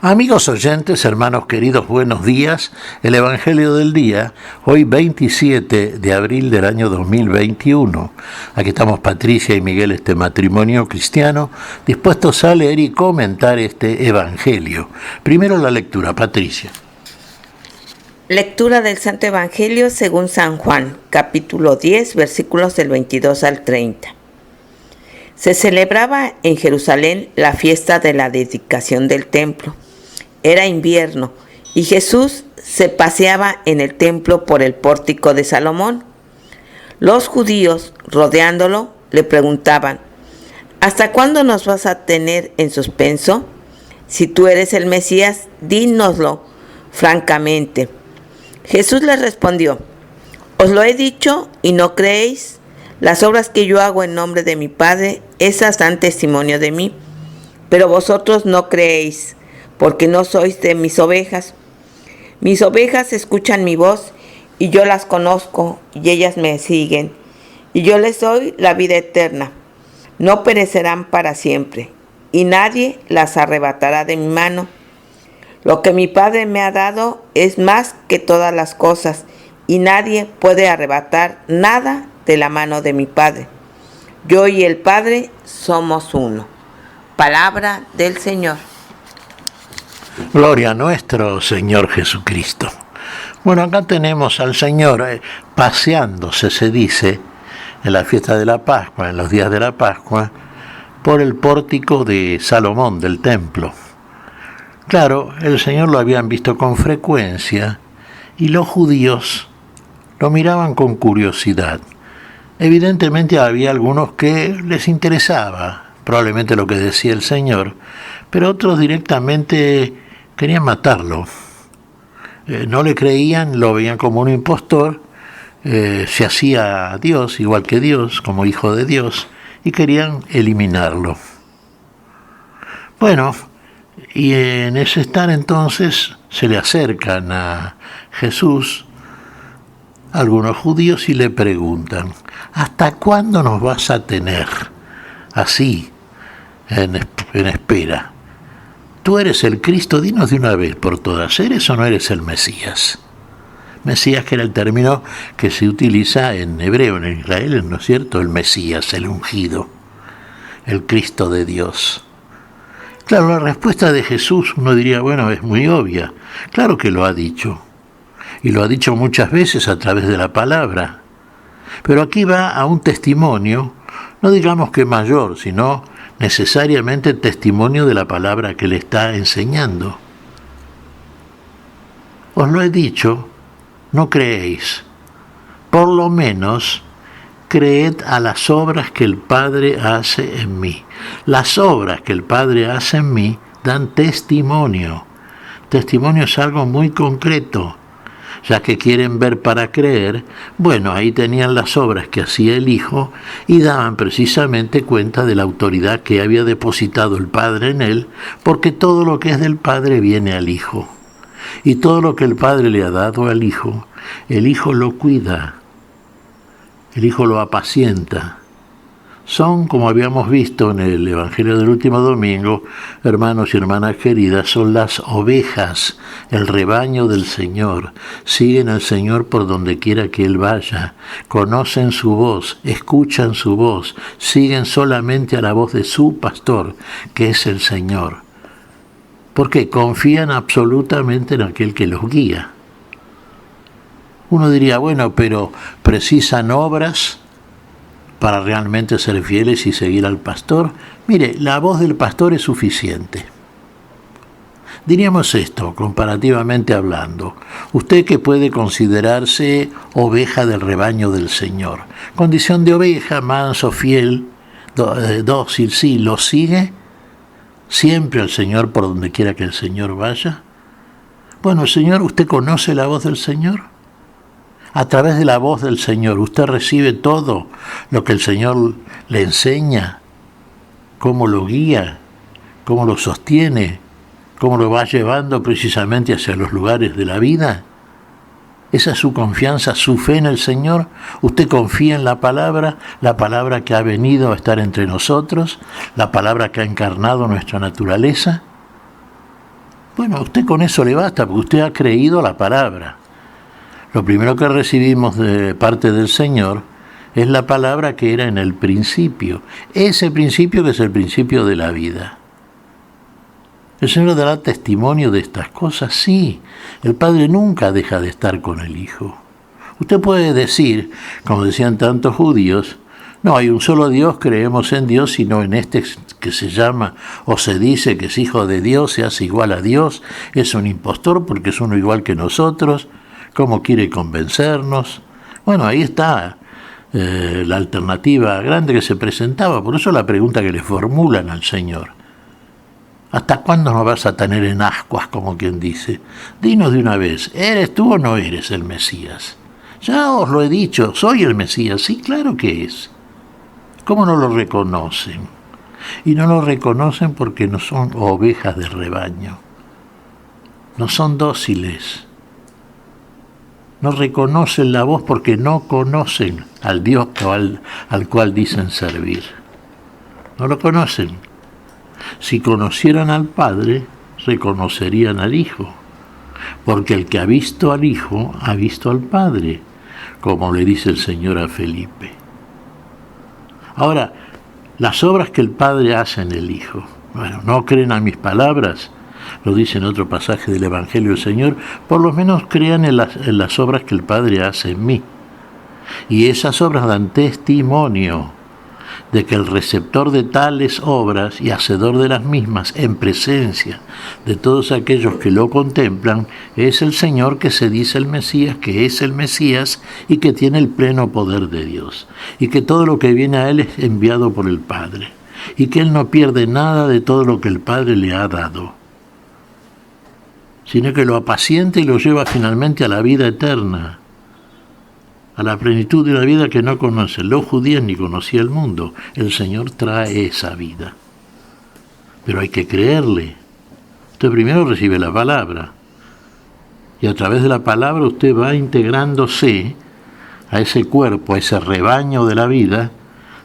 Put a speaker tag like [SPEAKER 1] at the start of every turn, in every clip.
[SPEAKER 1] Amigos oyentes, hermanos queridos, buenos días. El Evangelio del día, hoy 27 de abril del año 2021. Aquí estamos Patricia y Miguel, este matrimonio cristiano, dispuestos a leer y comentar este Evangelio. Primero la lectura, Patricia.
[SPEAKER 2] Lectura del Santo Evangelio según San Juan, capítulo 10, versículos del 22 al 30. Se celebraba en Jerusalén la fiesta de la dedicación del templo. Era invierno y Jesús se paseaba en el templo por el pórtico de Salomón. Los judíos, rodeándolo, le preguntaban: ¿hasta cuándo nos vas a tener en suspenso? Si tú eres el Mesías, dínoslo francamente. Jesús les respondió: os lo he dicho y no creéis. Las obras que yo hago en nombre de mi Padre, esas dan testimonio de mí. Pero vosotros no creéis, porque no sois de mis ovejas. Mis ovejas escuchan mi voz, y yo las conozco, y ellas me siguen. Y yo les doy la vida eterna. No perecerán para siempre, y nadie las arrebatará de mi mano. Lo que mi Padre me ha dado es más que todas las cosas, y nadie puede arrebatar nada de la mano de mi Padre. Yo y el Padre somos uno. Palabra del Señor.
[SPEAKER 1] Gloria a nuestro Señor Jesucristo. Bueno, acá tenemos al Señor paseándose, se dice, en la fiesta de la Pascua, en los días de la Pascua, por el pórtico de Salomón, del templo. Claro, el Señor lo habían visto con frecuencia y los judíos lo miraban con curiosidad. Evidentemente había algunos que les interesaba probablemente lo que decía el Señor, pero otros directamente querían matarlo. No le creían, lo veían como un impostor, se hacía Dios, igual que Dios, como hijo de Dios, y querían eliminarlo. Bueno, y en ese estar entonces se le acercan a Jesús algunos judíos y le preguntan: ¿hasta cuándo nos vas a tener así en espera? Tú eres el Cristo, dinos de una vez por todas, ¿eres o no eres el Mesías? Mesías, que era el término que se utiliza en hebreo, en Israel, ¿no es cierto? El Mesías, el ungido, el Cristo de Dios. Claro, la respuesta de Jesús, uno diría, bueno, es muy obvia. Claro que lo ha dicho, y lo ha dicho muchas veces a través de la palabra. Pero aquí va a un testimonio, no digamos que mayor, sino necesariamente testimonio de la palabra que le está enseñando. Os lo he dicho, no creéis. Por lo menos creed a las obras que el Padre hace en mí. Las obras que el Padre hace en mí dan testimonio. Testimonio es algo muy concreto. Ya que quieren ver para creer, bueno, ahí tenían las obras que hacía el Hijo y daban precisamente cuenta de la autoridad que había depositado el Padre en él, porque todo lo que es del Padre viene al Hijo. Y todo lo que el Padre le ha dado al Hijo, el Hijo lo cuida, el Hijo lo apacienta. Son, como habíamos visto en el Evangelio del último domingo, hermanos y hermanas queridas, son las ovejas, el rebaño del Señor. Siguen al Señor por donde quiera que Él vaya. Conocen su voz, escuchan su voz, siguen solamente a la voz de su pastor, que es el Señor. Porque confían absolutamente en aquel que los guía. Uno diría, bueno, pero ¿precisan obras para realmente ser fieles y seguir al pastor? Mire, la voz del pastor es suficiente. Diríamos esto, comparativamente hablando. Usted que puede considerarse oveja del rebaño del Señor. Condición de oveja, manso, fiel, dócil, sí, ¿lo sigue siempre al Señor por donde quiera que el Señor vaya? Bueno, Señor, ¿usted conoce la voz del Señor? A través de la voz del Señor, usted recibe todo lo que el Señor le enseña, cómo lo guía, cómo lo sostiene, cómo lo va llevando precisamente hacia los lugares de la vida. Esa es su confianza, su fe en el Señor. Usted confía en la palabra que ha venido a estar entre nosotros, la palabra que ha encarnado nuestra naturaleza. Bueno, a usted con eso le basta, porque usted ha creído la palabra. Lo primero que recibimos de parte del Señor es la palabra que era en el principio. Ese principio que es el principio de la vida. ¿El Señor dará testimonio de estas cosas? Sí. El Padre nunca deja de estar con el Hijo. Usted puede decir, como decían tantos judíos, no hay un solo Dios, creemos en Dios, sino en este que se llama o se dice que es hijo de Dios, se hace igual a Dios, es un impostor porque es uno igual que nosotros, ¿cómo quiere convencernos? Bueno, ahí está la alternativa grande que se presentaba, por eso la pregunta que le formulan al Señor. ¿Hasta cuándo nos vas a tener en ascuas, como quien dice? Dinos de una vez, ¿eres tú o no eres el Mesías? Ya os lo he dicho, soy el Mesías, sí, claro que es. ¿Cómo no lo reconocen? Y no lo reconocen porque no son ovejas de rebaño, no son dóciles, no reconocen la voz porque no conocen al Dios al cual dicen servir. No lo conocen. Si conocieran al Padre, reconocerían al Hijo, porque el que ha visto al Hijo, ha visto al Padre, como le dice el Señor a Felipe. Ahora, las obras que el Padre hace en el Hijo, bueno, no creen a mis palabras, lo dice en otro pasaje del Evangelio del Señor, por lo menos crean en las obras que el Padre hace en mí. Y esas obras dan testimonio de que el receptor de tales obras y hacedor de las mismas en presencia de todos aquellos que lo contemplan es el Señor que se dice el Mesías, que es el Mesías y que tiene el pleno poder de Dios y que todo lo que viene a él es enviado por el Padre y que él no pierde nada de todo lo que el Padre le ha dado, sino que lo apacienta y lo lleva finalmente a la vida eterna, a la plenitud de la vida que no conocen los judíos ni conocía el mundo. El Señor trae esa vida. Pero hay que creerle. Usted primero recibe la palabra. Y a través de la palabra usted va integrándose a ese cuerpo, a ese rebaño de la vida,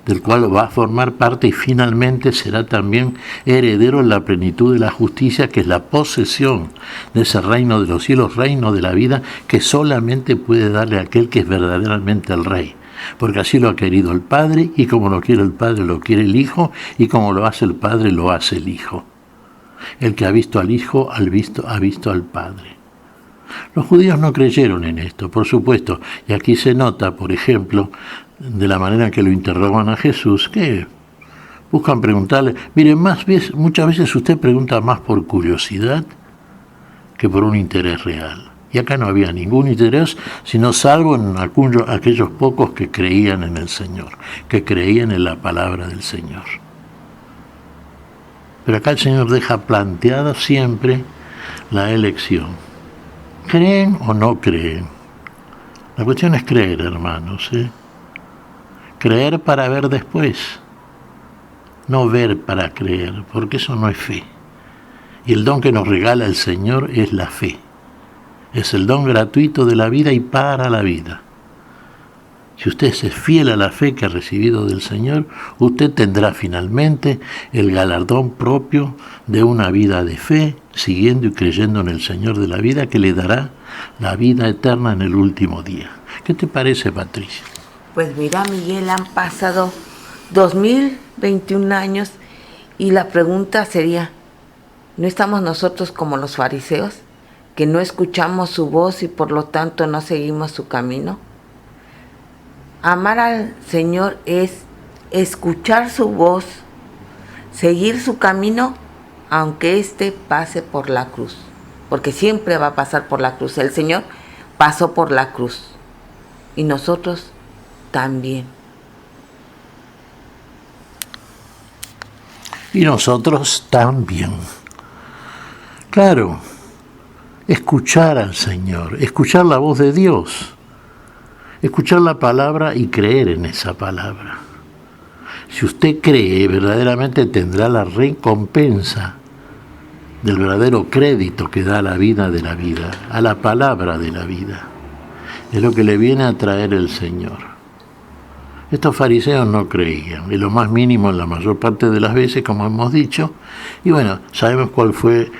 [SPEAKER 1] del cual va a formar parte y finalmente será también heredero en la plenitud de la justicia, que es la posesión de ese reino de los cielos, reino de la vida, que solamente puede darle a aquel que es verdaderamente el Rey. Porque así lo ha querido el Padre, y como lo quiere el Padre, lo quiere el Hijo, y como lo hace el Padre, lo hace el Hijo. El que ha visto al Hijo, ha visto al Padre. Los judíos no creyeron en esto, por supuesto, y aquí se nota, por ejemplo, de la manera en que lo interrogan a Jesús, que buscan preguntarle, mire, muchas veces usted pregunta más por curiosidad que por un interés real. Y acá no había ningún interés, sino salvo en aquellos pocos que creían en el Señor, que creían en la palabra del Señor. Pero acá el Señor deja planteada siempre la elección. ¿Creen o no creen? La cuestión es creer, hermanos, ¿eh? Creer para ver después, no ver para creer, porque eso no es fe. Y el don que nos regala el Señor es la fe. Es el don gratuito de la vida y para la vida. Si usted es fiel a la fe que ha recibido del Señor, usted tendrá finalmente el galardón propio de una vida de fe, siguiendo y creyendo en el Señor de la vida, que le dará la vida eterna en el último día. ¿Qué te parece, Patricia?
[SPEAKER 2] Pues mira, Miguel, han pasado 2021 años y la pregunta sería, ¿no estamos nosotros como los fariseos, que no escuchamos su voz y por lo tanto no seguimos su camino? Amar al Señor es escuchar su voz, seguir su camino, aunque éste pase por la cruz, porque siempre va a pasar por la cruz. El Señor pasó por la cruz y nosotros también.
[SPEAKER 1] Y nosotros también. Claro, escuchar al Señor, escuchar la voz de Dios, escuchar la palabra y creer en esa palabra. Si usted cree, verdaderamente tendrá la recompensa del verdadero crédito que da la vida de la vida, a la palabra de la vida. Es lo que le viene a traer el Señor. Estos fariseos no creían, en lo más mínimo en la mayor parte de las veces, como hemos dicho, y bueno, sabemos cuál fue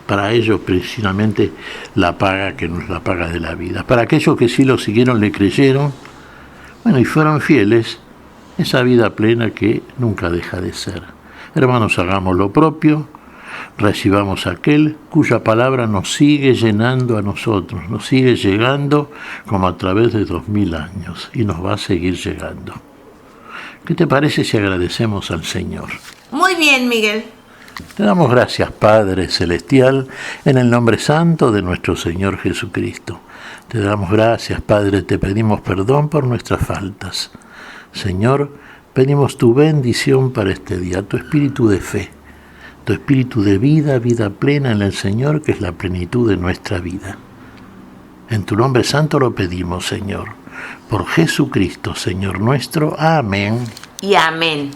[SPEAKER 1] para ellos precisamente la paga que no es la paga de la vida. Para aquellos que sí lo siguieron, le creyeron, bueno, y fueron fieles, esa vida plena que nunca deja de ser. Hermanos, hagamos lo propio, recibamos aquel cuya palabra nos sigue llenando a nosotros, nos sigue llegando como a través de 2000 años y nos va a seguir llegando. ¿Qué te parece si agradecemos al Señor?
[SPEAKER 2] Muy bien, Miguel.
[SPEAKER 1] Te damos gracias, Padre Celestial, en el nombre santo de nuestro Señor Jesucristo. Te damos gracias, Padre, te pedimos perdón por nuestras faltas. Señor, pedimos tu bendición para este día, tu espíritu de fe, tu espíritu de vida, vida plena en el Señor, que es la plenitud de nuestra vida. En tu nombre santo lo pedimos, Señor, por Jesucristo, Señor nuestro. Amén.
[SPEAKER 2] Y amén.